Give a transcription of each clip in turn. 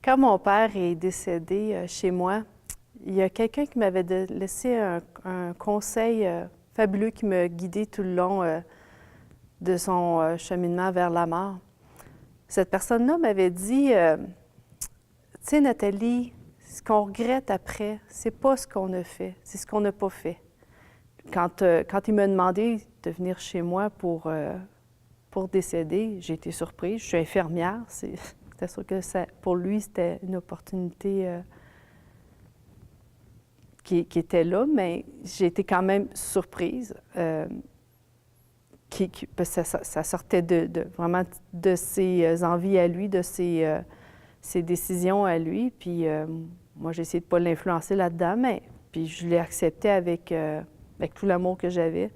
Quand mon père est décédé chez moi, il y a quelqu'un qui m'avait laissé un conseil fabuleux qui m'a guidé tout le long de son cheminement vers la mort. Cette personne-là m'avait dit, tu sais, Nathalie, ce qu'on regrette après, c'est pas ce qu'on a fait, c'est ce qu'on n'a pas fait. Quand il m'a demandé de venir chez moi pour décéder, j'ai été surprise. Je suis infirmière. C'était sûr que pour lui, c'était une opportunité qui était là, mais j'ai été quand même surprise. Parce que ça sortait vraiment de ses envies à lui, de ses décisions à lui. Puis moi, j'ai essayé de ne pas l'influencer là-dedans, mais puis je l'ai accepté avec tout l'amour que j'avais.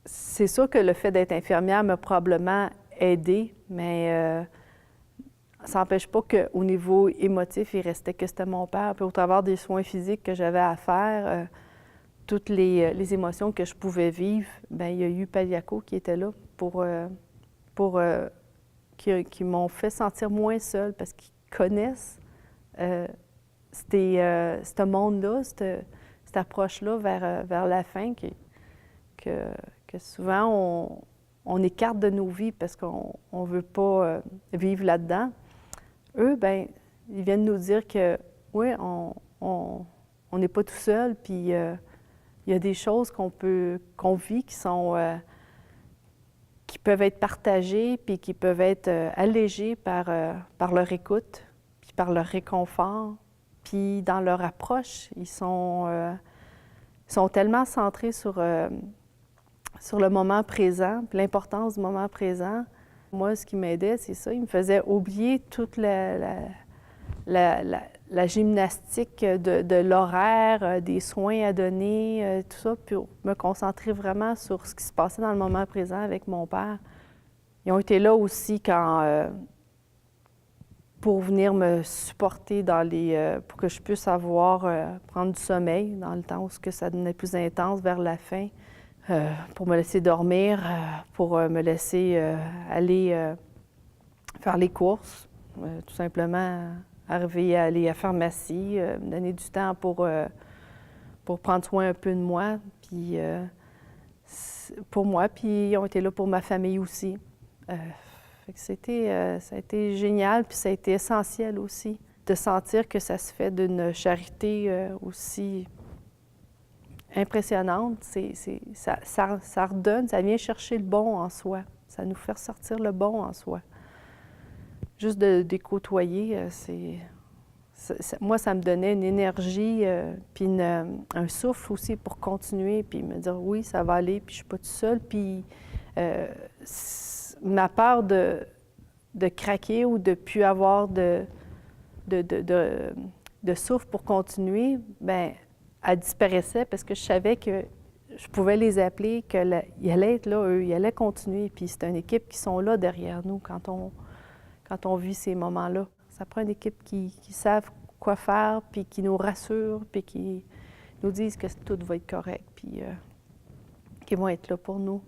C'est sûr que le fait d'être infirmière m'a probablement aidée, mais ça n'empêche pas qu'au niveau émotif, il restait que c'était mon père. Puis au travers des soins physiques que j'avais à faire, toutes les émotions que je pouvais vivre, bien, il y a eu Paliaco qui était là qui m'ont fait sentir moins seule parce qu'ils connaissent ce monde-là, cette approche-là vers la fin que souvent on écarte de nos vies parce qu'on ne veut pas vivre là-dedans. Eux, bien, ils viennent nous dire que oui, on n'est pas tout seul, puis il y a des choses qu'on vit qui peuvent être partagées, puis qui peuvent être allégées par leur écoute, puis par leur réconfort, puis dans leur approche. Ils sont tellement centrés sur le moment présent, puis l'importance du moment présent. Moi, ce qui m'aidait, c'est ça. Il me faisait oublier toute la gymnastique de l'horaire, des soins à donner, tout ça, pour me concentrer vraiment sur ce qui se passait dans le moment présent avec mon père. Ils ont été là aussi pour venir me supporter pour que je puisse prendre du sommeil dans le temps où ça devenait plus intense vers la fin. Pour me laisser dormir, pour me laisser aller faire les courses, tout simplement arriver à aller à la pharmacie, me donner du temps pour prendre soin un peu de moi, puis pour moi, puis ils ont été là pour ma famille aussi. Ça a été génial, puis ça a été essentiel aussi de sentir que ça se fait d'une charité aussi impressionnante. Ça redonne, ça vient chercher le bon en soi. Ça nous fait ressortir le bon en soi. Juste de les côtoyer, moi, ça me donnait une énergie, puis un souffle aussi pour continuer, puis me dire oui, ça va aller, puis je ne suis pas toute seule. Puis ma peur de craquer ou de ne plus avoir de souffle pour continuer, bien, elle disparaissait parce que je savais que je pouvais les appeler, qu'ils allaient être là, eux, ils allaient continuer. Puis c'est une équipe qui sont là derrière nous quand on vit ces moments-là. Ça prend une équipe qui savent quoi faire, puis qui nous rassure, puis qui nous disent que tout va être correct, puis qui vont être là pour nous.